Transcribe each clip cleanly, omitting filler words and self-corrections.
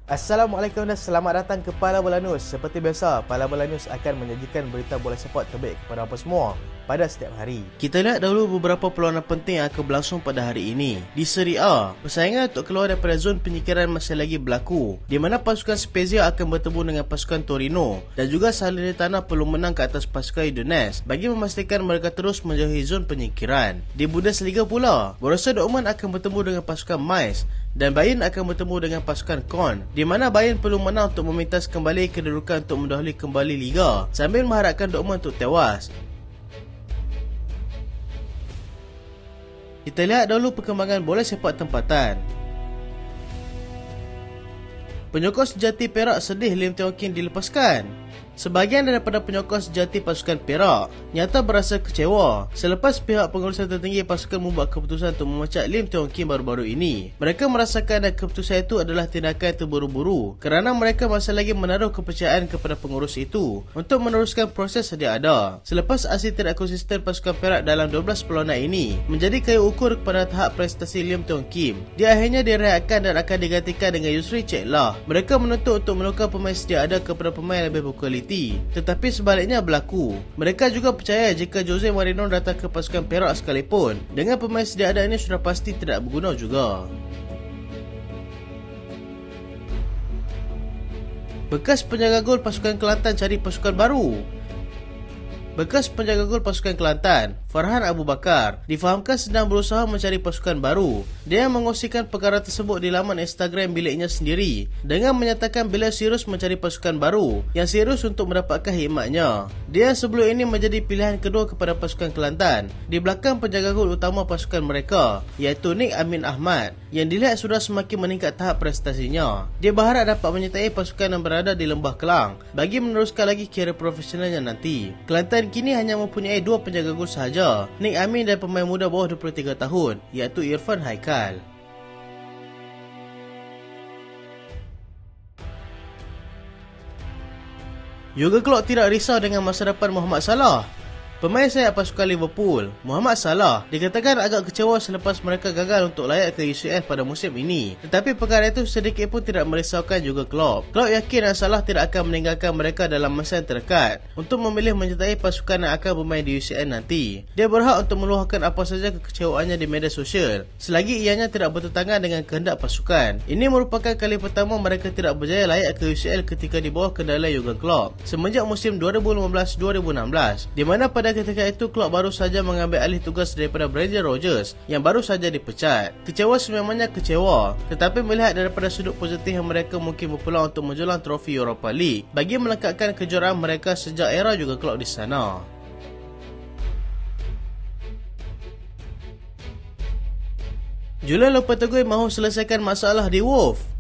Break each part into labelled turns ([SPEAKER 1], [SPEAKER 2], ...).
[SPEAKER 1] Assalamualaikum dan selamat datang ke Pala Bola News. Seperti biasa, Pala Bola News akan menyajikan berita bola sepak terbaik kepada apa semua pada setiap hari. Kita lihat dahulu beberapa perlawanan penting yang akan berlangsung pada hari ini. Di Serie A, persaingan untuk keluar daripada zon penyingkiran masih lagi berlaku, di mana pasukan Spezia akan bertemu dengan pasukan Torino dan juga Salernitana perlu menang ke atas pasukan Udinese bagi memastikan mereka terus menjauhi zon penyingkiran. Di Bundesliga pula, Borussia Dortmund akan bertemu dengan pasukan Mainz dan Bayern akan bertemu dengan pasukan Köln, di mana Bayern perlu menang untuk memintas kembali kedudukan untuk mendahului kembali Liga sambil mengharapkan Dortmund untuk tewas. Kita lihat dahulu perkembangan bola sepak tempatan. Penyokong sejati Perak sedih Lim Tiong Kim dilepaskan. Sebahagian daripada penyokong sejati pasukan Perak nyata berasa kecewa selepas pihak pengurusan tertinggi pasukan membuat keputusan untuk memecat Lim Tiong Kim baru-baru ini. Mereka merasakan dan keputusan itu adalah tindakan terburu-buru kerana mereka masih lagi menaruh kepercayaan kepada pengurus itu untuk meneruskan proses sedia ada. Selepas aksi tidak konsisten pasukan Perak dalam 12 perlawanan ini menjadi kayu ukur kepada tahap prestasi Lim Tiong Kim, dia akhirnya direhatkan dan akan digantikan dengan Yusri Ceklah. Mereka menuntut untuk menukar pemain sedia ada kepada pemain yang lebih berkualiti, tetapi sebaliknya berlaku. Mereka juga percaya jika Jose Mourinho datang ke pasukan Perak sekalipun, dengan pemain sedia ada ini sudah pasti tidak berguna juga. Bekas penjaga gol pasukan Kelantan cari pasukan baru. Bekas penjaga gol pasukan Kelantan, Farhan Abu Bakar, difahamkan sedang berusaha mencari pasukan baru. Dia mengongsikan perkara tersebut di laman Instagram biliknya sendiri dengan menyatakan beliau serius mencari pasukan baru yang serius untuk mendapatkan khidmatnya. Dia sebelum ini menjadi pilihan kedua kepada pasukan Kelantan di belakang penjaga gol utama pasukan mereka, iaitu Nik Amin Ahmad, yang dilihat sudah semakin meningkat tahap prestasinya. Dia berharap dapat menyertai pasukan yang berada di Lembah Kelang bagi meneruskan lagi karier profesionalnya nanti. Kelantan kini hanya mempunyai dua penjaga gol sahaja, Nik Amin dan pemain muda bawah 23 tahun, iaitu Irfan Haikal. Jurgen Klopp tidak risau dengan masa depan Mohamed Salah. Pemain sayap pasukan Liverpool, Mohamed Salah, dikatakan agak kecewa selepas mereka gagal untuk layak ke UCL pada musim ini. Tetapi perkara itu sedikit pun tidak merisaukan juga Klopp. Klopp yakin dan Salah tidak akan meninggalkan mereka dalam masa yang terdekat untuk memilih menyertai pasukan yang akan bermain di UCL nanti. Dia berhak untuk meluahkan apa saja kekecewaannya di media sosial, selagi ianya tidak bertentangan dengan kehendak pasukan. Ini merupakan kali pertama mereka tidak berjaya layak ke UCL ketika di bawah kendali Jurgen Klopp semenjak musim 2015-2016, di mana pada ketika itu Klopp baru saja mengambil alih tugas daripada Brendan Rodgers yang baru saja dipecat. Kecewa sememangnya kecewa, tetapi melihat daripada sudut positif yang mereka mungkin berpeluang untuk menjulang trofi Europa League bagi melengkapkan kejuaraan mereka sejak era juga Klopp di sana. Julian Lopetegui mahu selesaikan masalah di Wolves.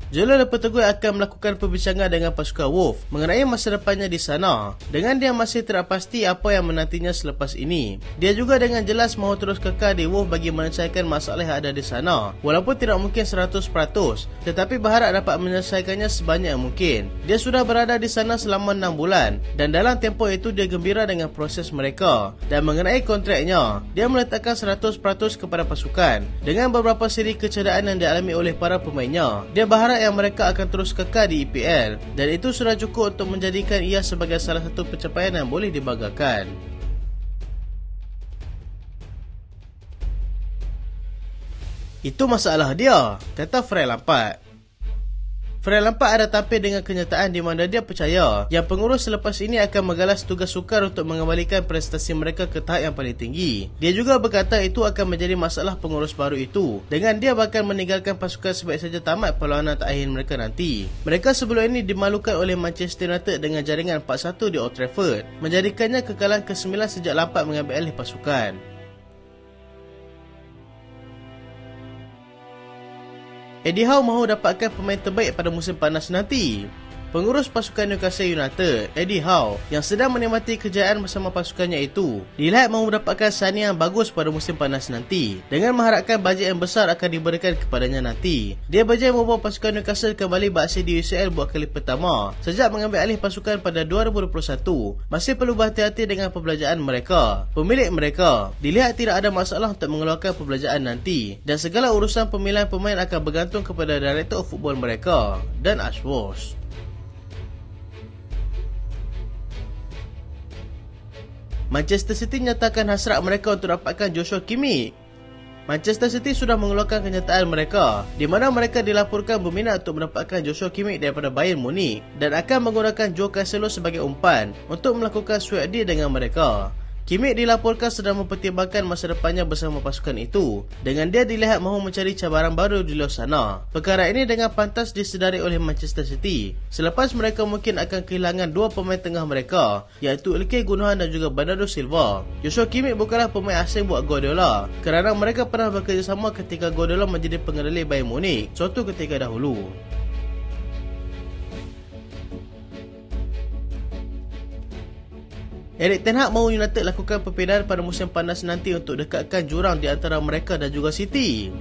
[SPEAKER 1] Julian Lopetegui akan melakukan perbincangan dengan pasukan Wolves mengenai masa depannya di sana, dengan dia masih tidak pasti apa yang menantinya selepas ini. Dia juga dengan jelas mahu terus kekal di Wolves bagi menyelesaikan masalah yang ada di sana, walaupun tidak mungkin 100%, tetapi berharap dapat menyelesaikannya sebanyak mungkin. Dia sudah berada di sana selama 6 bulan dan dalam tempoh itu dia gembira dengan proses mereka. Dan mengenai kontraknya, dia meletakkan 100% kepada pasukan dengan beberapa siri kecederaan yang dialami oleh para pemainnya. Dia berharap yang mereka akan terus kekal di EPL dan itu sudah cukup untuk menjadikan ia sebagai salah satu pencapaian yang boleh dibanggakan. Itu masalah dia, kata Frank Lampard. Frank Lampard ada tampil dengan kenyataan di mana dia percaya yang pengurus selepas ini akan menggalas tugas sukar untuk mengembalikan prestasi mereka ke tahap yang paling tinggi. Dia juga berkata itu akan menjadi masalah pengurus baru itu, dengan dia bakal meninggalkan pasukan sebaik saja tamat perlawanan terakhir mereka nanti. Mereka sebelum ini dimalukan oleh Manchester United dengan jaringan 4-1 di Old Trafford, menjadikannya kekalahan ke-9 sejak Lampard mengambil alih pasukan. Eddie Howe mahu dapatkan pemain terbaik pada musim panas nanti. Pengurus pasukan Newcastle United, Eddie Howe, yang sedang menikmati kejayaan bersama pasukannya itu, dilihat mahu mendapatkan sanian yang bagus pada musim panas nanti dengan mengharapkan bajet yang besar akan diberikan kepadanya nanti. Dia berjaya membawa pasukan Newcastle kembali beraksi di UCL buat kali pertama sejak mengambil alih pasukan pada 2021. Masih perlu berhati-hati dengan perbelanjaan mereka. Pemilik mereka dilihat tidak ada masalah untuk mengeluarkan perbelanjaan nanti, dan segala urusan pemilihan pemain akan bergantung kepada Director of Football mereka dan Ashworth. Manchester City nyatakan hasrat mereka untuk dapatkan Joshua Kimmich. Manchester City sudah mengeluarkan kenyataan mereka di mana mereka dilaporkan berminat untuk mendapatkan Joshua Kimmich daripada Bayern Munich dan akan menggunakan Joe Cancelo sebagai umpan untuk melakukan swap deal dengan mereka. Kimmich dilaporkan sedang mempertimbangkan masa depannya bersama pasukan itu dengan dia dilihat mahu mencari cabaran baru di luar sana. Perkara ini dengan pantas disedari oleh Manchester City selepas mereka mungkin akan kehilangan dua pemain tengah mereka, iaitu Ilkay Gundogan dan juga Bernardo Silva. Joshua Kimmich bukanlah pemain asing buat Guardiola kerana mereka pernah bekerjasama ketika Guardiola menjadi pengendali Bayern Munich suatu ketika dahulu. Erik ten Hag mahu United lakukan perpindahan pada musim panas nanti untuk dekatkan jurang di antara mereka dan juga City.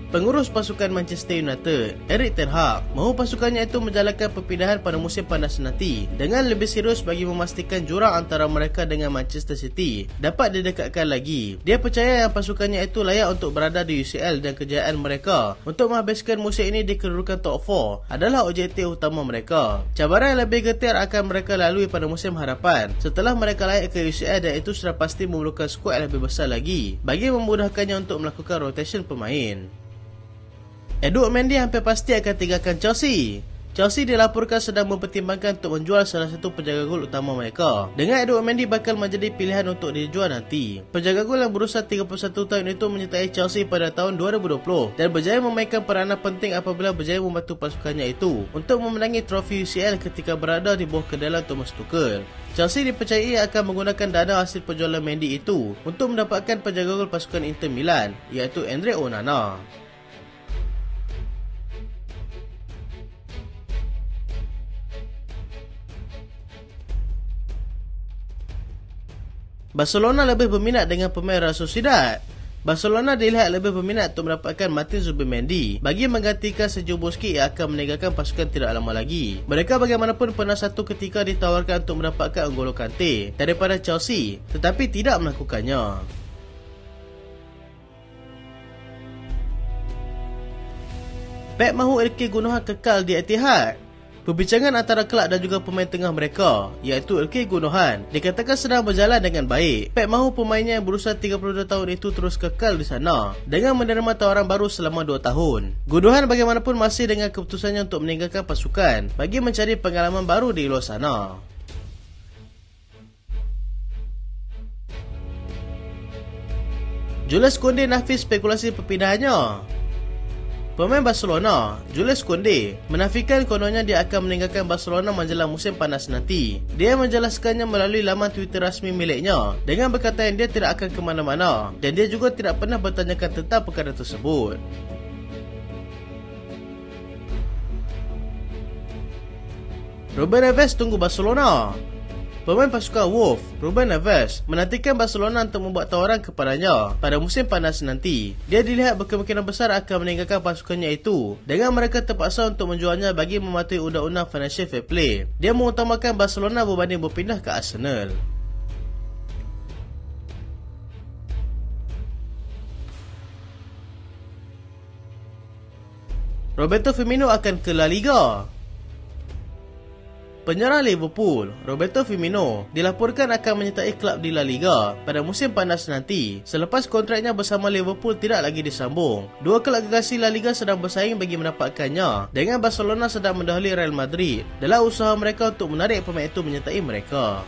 [SPEAKER 1] Pengurus pasukan Manchester United, Erik ten Hag, mahu pasukannya itu menjalankan perpindahan pada musim panas nanti dengan lebih serius bagi memastikan jurang antara mereka dengan Manchester City dapat didekatkan lagi. Dia percaya yang pasukannya itu layak untuk berada di UCL dan kejayaan mereka untuk menghabiskan musim ini di kedudukan top 4 adalah objektif utama mereka. Cabaran yang lebih getir akan mereka lalui pada musim hadapan setelah mereka layak ke UCL, dan itu sudah pasti memerlukan skuad yang lebih besar lagi bagi memudahkannya untuk melakukan rotation pemain. Edouard Mendy hampir pasti akan tinggalkan Chelsea. Chelsea dilaporkan sedang mempertimbangkan untuk menjual salah satu penjaga gol utama mereka, dengan Edouard Mendy bakal menjadi pilihan untuk dijual nanti. Penjaga gol yang berusia 31 tahun itu menyertai Chelsea pada tahun 2020 dan berjaya memainkan peranan penting apabila berjaya membantu pasukannya itu untuk memenangi trofi UCL ketika berada di bawah kendali Thomas Tuchel. Chelsea dipercayai akan menggunakan dana hasil penjualan Mendy itu untuk mendapatkan penjaga gol pasukan Inter Milan, iaitu Andre Onana. Barcelona lebih berminat dengan pemain Real Sociedad. Barcelona dilihat lebih berminat untuk mendapatkan Martin Zubimendi bagi menggantikan Sergio Busquets yang akan meninggalkan pasukan tidak lama lagi. Mereka bagaimanapun pernah satu ketika ditawarkan untuk mendapatkan N'Golo Kante daripada Chelsea, tetapi tidak melakukannya. Pep mahu Ilkay Gundogan kekal di Etihad. Perbincangan antara kelab dan juga pemain tengah mereka, iaitu Ilkay Gundogan, dikatakan sedang berjalan dengan baik. Pep mahu pemainnya yang berusia 32 tahun itu terus kekal di sana dengan menerima tawaran baru selama 2 tahun. Gundogan bagaimanapun masih dengan keputusannya untuk meninggalkan pasukan bagi mencari pengalaman baru di luar sana. Jules Koundé nafis spekulasi perpindahannya. Pemain Barcelona, Jules Koundé, menafikan kononnya dia akan meninggalkan Barcelona menjelang musim panas nanti. Dia menjelaskannya melalui laman Twitter rasmi miliknya dengan berkata yang dia tidak akan ke mana-mana dan dia juga tidak pernah bertanyakan tentang perkara tersebut. Ruben Neves tunggu Barcelona. Pemain pasukan Wolves, Ruben Neves, menantikan Barcelona untuk membuat tawaran kepadanya pada musim panas nanti. Dia dilihat berkemungkinan besar akan meninggalkan pasukannya itu dengan mereka terpaksa untuk menjualnya bagi mematuhi undang-undang Financial Fair Play. Dia mengutamakan Barcelona berbanding berpindah ke Arsenal. Roberto Firmino akan ke La Liga. Penyerang Liverpool, Roberto Firmino, dilaporkan akan menyertai klub di La Liga pada musim panas nanti selepas kontraknya bersama Liverpool tidak lagi disambung. Dua kelab gergasi La Liga sedang bersaing bagi mendapatkannya, dengan Barcelona sedang mendahului Real Madrid dalam usaha mereka untuk menarik pemain itu menyertai mereka.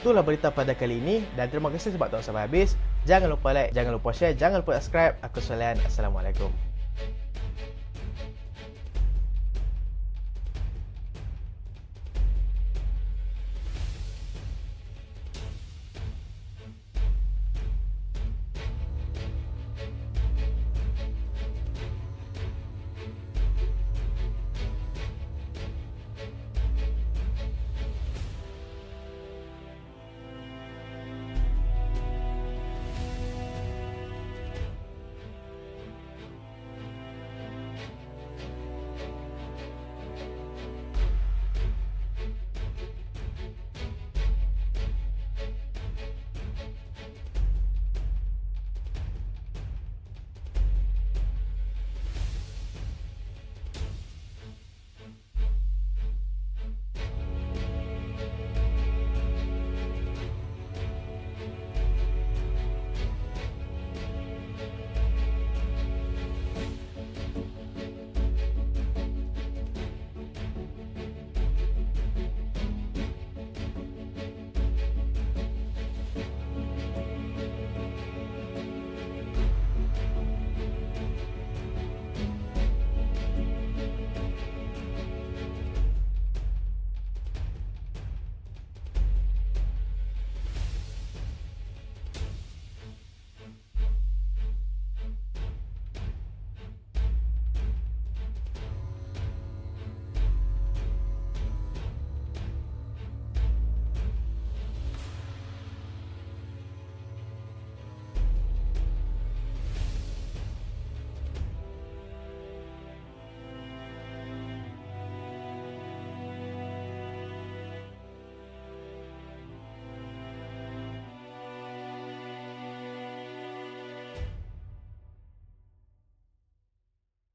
[SPEAKER 1] Itulah berita pada kali ini dan terima kasih sebab tonton sampai habis. Jangan lupa like, jangan lupa share, jangan lupa subscribe. Aku Solian. Assalamualaikum.